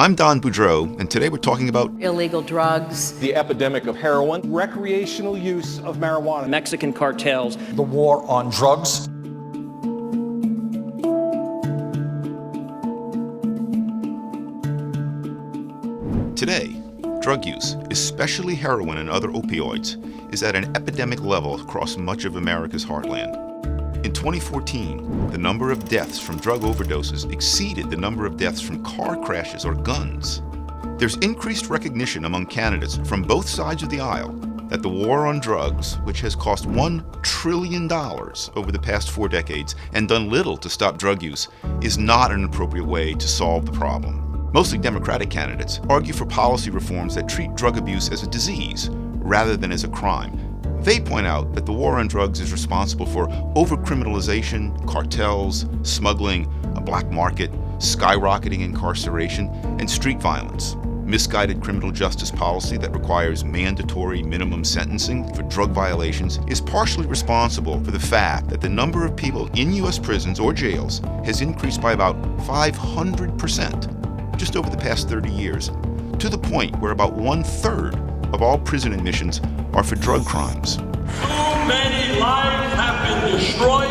I'm Don Boudreau, and today we're talking about illegal drugs, the epidemic of heroin, recreational use of marijuana, Mexican cartels, the war on drugs. Today, drug use, especially heroin and other opioids, is at an epidemic level across much of America's heartland. In 2014, the number of deaths from drug overdoses exceeded the number of deaths from car crashes or guns. There's increased recognition among candidates from both sides of the aisle that the war on drugs, which has cost $1 trillion over the past 4 decades and done little to stop drug use, is not an appropriate way to solve the problem. Mostly Democratic candidates argue for policy reforms that treat drug abuse as a disease rather than as a crime. They point out that the war on drugs is responsible for overcriminalization, cartels, smuggling, a black market, skyrocketing incarceration, and street violence. Misguided criminal justice policy that requires mandatory minimum sentencing for drug violations is partially responsible for the fact that the number of people in U.S. prisons or jails has increased by about 500% just over the past 30 years, to the point where about 1/3 of all prison admissions are for drug crimes. Too many lives have been destroyed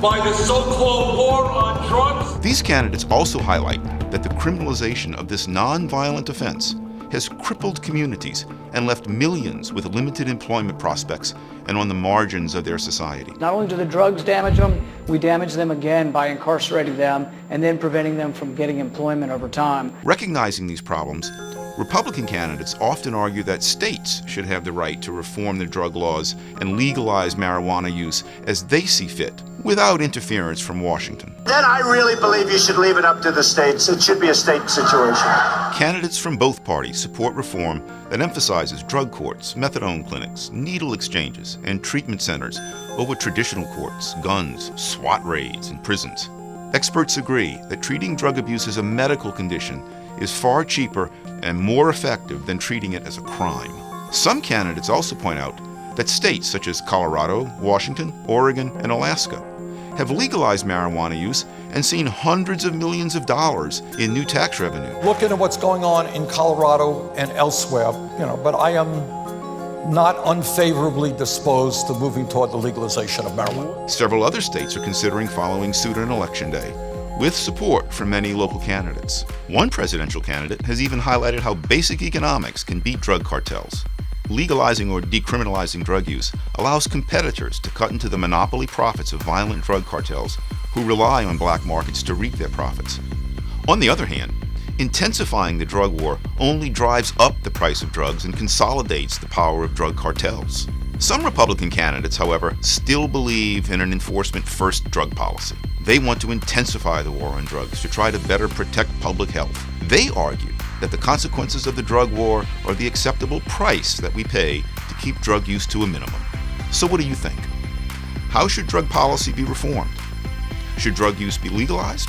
by the so-called war on drugs. These candidates also highlight that the criminalization of this non-violent offense has crippled communities and left millions with limited employment prospects and on the margins of their society. Not only do the drugs damage them, we damage them again by incarcerating them and then preventing them from getting employment over time. Recognizing these problems, Republican candidates often argue that states should have the right to reform their drug laws and legalize marijuana use as they see fit, without interference from Washington. Then I really believe you should leave it up to the states. It should be a state situation. Candidates from both parties support reform that emphasizes drug courts, methadone clinics, needle exchanges, and treatment centers over traditional courts, guns, SWAT raids, and prisons. Experts agree that treating drug abuse as a medical condition is far cheaper and more effective than treating it as a crime. Some candidates also point out that states such as Colorado, Washington, Oregon, and Alaska have legalized marijuana use and seen hundreds of millions of dollars in new tax revenue. Looking at what's going on in Colorado and elsewhere, but I am not unfavorably disposed to moving toward the legalization of marijuana. Several other states are considering following suit on Election Day, with support from many local candidates. One presidential candidate has even highlighted how basic economics can beat drug cartels. Legalizing or decriminalizing drug use allows competitors to cut into the monopoly profits of violent drug cartels who rely on black markets to reap their profits. On the other hand, intensifying the drug war only drives up the price of drugs and consolidates the power of drug cartels. Some Republican candidates, however, still believe in an enforcement-first drug policy. They want to intensify the war on drugs to try to better protect public health. They argue that the consequences of the drug war are the acceptable price that we pay to keep drug use to a minimum. So what do you think? How should drug policy be reformed? Should drug use be legalized?